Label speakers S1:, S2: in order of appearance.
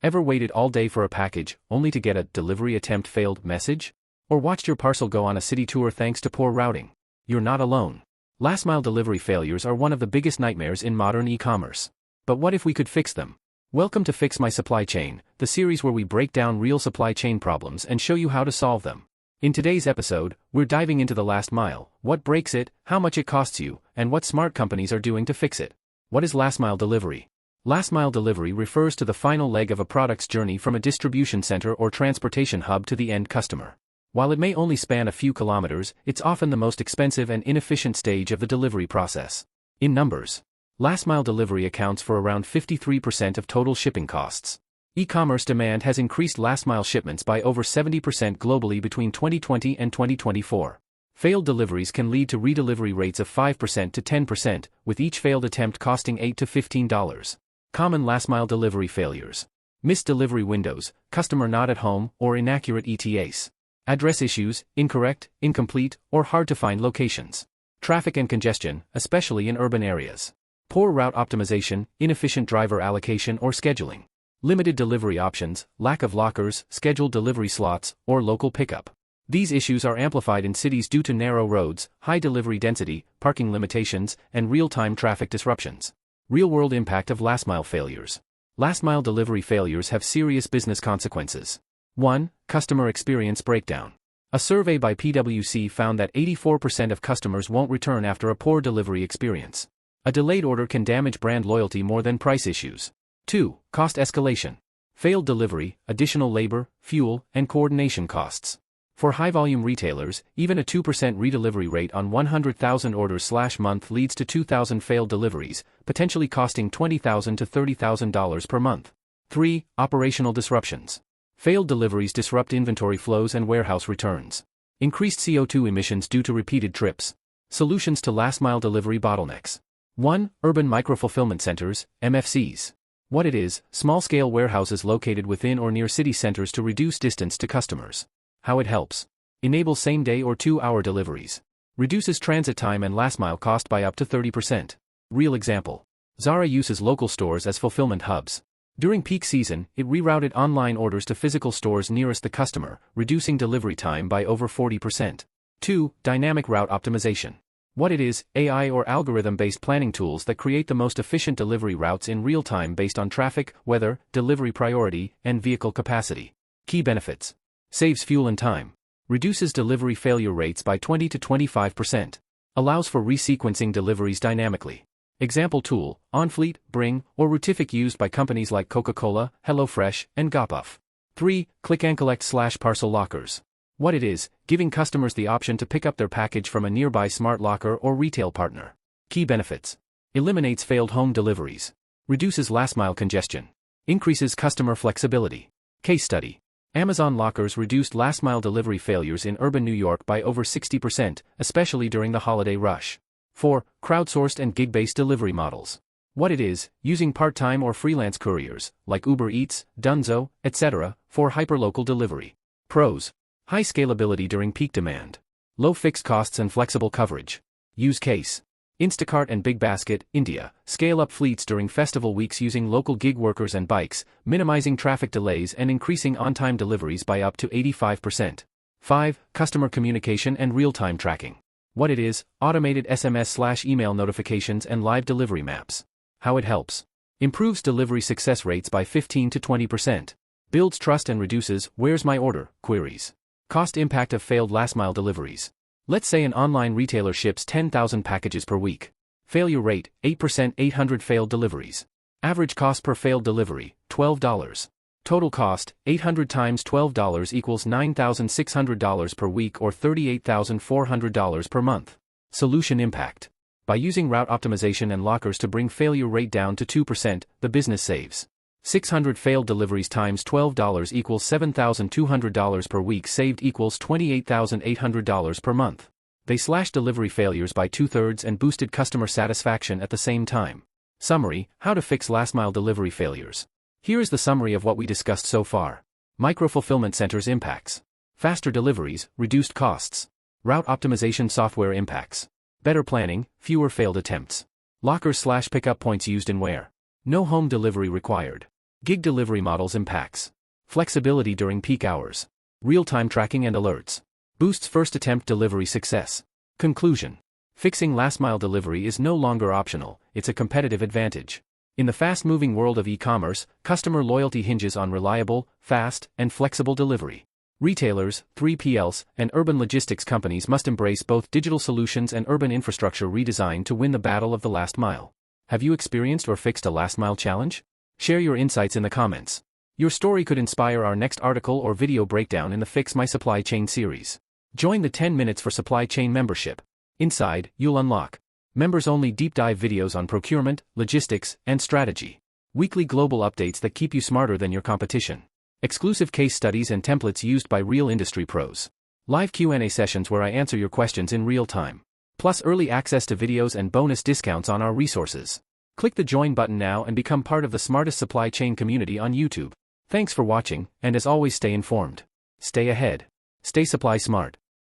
S1: Ever waited all day for a package, only to get a "delivery attempt failed" message? Or watched your parcel go on a city tour thanks to poor routing? You're not alone. Last-mile delivery failures are one of the biggest nightmares in modern e-commerce. But what if we could fix them? Welcome to Fix My Supply Chain, the series where we break down real supply chain problems and show you how to solve them. In today's episode, we're diving into the last mile, what breaks it, how much it costs you, and what smart companies are doing to fix it. What is last-mile delivery? Last-mile delivery refers to the final leg of a product's journey from a distribution center or transportation hub to the end customer. While it may only span a few kilometers, it's often the most expensive and inefficient stage of the delivery process. In numbers, last-mile delivery accounts for around 53% of total shipping costs. E-commerce demand has increased last-mile shipments by over 70% globally between 2020 and 2024. Failed deliveries can lead to redelivery rates of 5% to 10%, with each failed attempt costing $8 to $15. Common last-mile delivery failures: missed delivery windows, customer not at home, or inaccurate ETAs. Address issues, incorrect, incomplete, or hard-to-find locations. Traffic and congestion, especially in urban areas. Poor route optimization, inefficient driver allocation or scheduling. Limited delivery options, lack of lockers, scheduled delivery slots, or local pickup. These issues are amplified in cities due to narrow roads, high delivery density, parking limitations, and real-time traffic disruptions. Real-world impact of last-mile failures. Last-mile delivery failures have serious business consequences. 1. Customer experience breakdown. A survey by PwC found that 84% of customers won't return after a poor delivery experience. A delayed order can damage brand loyalty more than price issues. 2. Cost escalation. Failed delivery, additional labor, fuel, and coordination costs. For high-volume retailers, even a 2% redelivery rate on 100,000 orders/month leads to 2,000 failed deliveries, potentially costing $20,000 to $30,000 per month. 3. Operational disruptions. Failed deliveries disrupt inventory flows and warehouse returns. Increased CO2 emissions due to repeated trips. Solutions to last-mile delivery bottlenecks. 1. Urban micro-fulfillment centers, MFCs. What it is: small-scale warehouses located within or near city centers to reduce distance to customers. How it helps: enables same-day or 2-hour deliveries. Reduces transit time and last-mile cost by up to 30%. Real example: Zara uses local stores as fulfillment hubs. During peak season, it rerouted online orders to physical stores nearest the customer, reducing delivery time by over 40%. 2. Dynamic route optimization. What it is: AI or algorithm-based planning tools that create the most efficient delivery routes in real time based on traffic, weather, delivery priority, and vehicle capacity. Key benefits: saves fuel and time. Reduces delivery failure rates by 20 to 25%. Allows for resequencing deliveries dynamically. Example tool: OnFleet, Bring, or Routific, used by companies like Coca-Cola, HelloFresh, and Gopuff. 3. Click and collect/parcel lockers. What it is: giving customers the option to pick up their package from a nearby smart locker or retail partner. Key benefits: eliminates failed home deliveries. Reduces last-mile congestion. Increases customer flexibility. Case study: Amazon lockers reduced last-mile delivery failures in urban New York by over 60%, especially during the holiday rush. 4. Crowdsourced and gig-based delivery models. What it is: using part-time or freelance couriers, like Uber Eats, Dunzo, etc., for hyperlocal delivery. Pros: high scalability during peak demand. Low fixed costs and flexible coverage. Use case: Instacart and Big Basket, India, scale up fleets during festival weeks using local gig workers and bikes, minimizing traffic delays and increasing on-time deliveries by up to 85%. 5. Customer communication and real-time tracking. What it is: automated SMS/email notifications and live delivery maps. How it helps: improves delivery success rates by 15 to 20%. Builds trust and reduces "where's my order" queries. Cost impact of failed last-mile deliveries. Let's say an online retailer ships 10,000 packages per week. Failure rate: 8%, 800 failed deliveries. Average cost per failed delivery: $12. Total cost: 800 times $12 equals $9,600 per week or $38,400 per month. Solution impact: by using route optimization and lockers to bring failure rate down to 2%, the business saves 600 failed deliveries times $12 equals $7,200 per week saved equals $28,800 per month. They slashed delivery failures by 2/3 and boosted customer satisfaction at the same time. Summary: how to fix last-mile delivery failures. Here is the summary of what we discussed so far. Micro-fulfillment centers impacts: faster deliveries, reduced costs. Route optimization software impacts: better planning, fewer failed attempts. Lockers/pickup points used in where? No home delivery required. Gig delivery models impacts. Flexibility during peak hours. Real-time tracking and alerts. Boosts first attempt delivery success. Conclusion. Fixing last-mile delivery is no longer optional, it's a competitive advantage. In the fast-moving world of e-commerce, customer loyalty hinges on reliable, fast, and flexible delivery. Retailers, 3PLs, and urban logistics companies must embrace both digital solutions and urban infrastructure redesign to win the battle of the last mile. Have you experienced or fixed a last-mile challenge? Share your insights in the comments. Your story could inspire our next article or video breakdown in the Fix My Supply Chain series. Join the 10 Minutes for Supply Chain membership. Inside, you'll unlock members-only deep dive videos on procurement, logistics, and strategy. Weekly global updates that keep you smarter than your competition. Exclusive case studies and templates used by real industry pros. Live Q&A sessions where I answer your questions in real time. Plus early access to videos and bonus discounts on our resources. Click the join button now and become part of the smartest supply chain community on YouTube. Thanks for watching, and as always, stay informed. Stay ahead. Stay supply smart.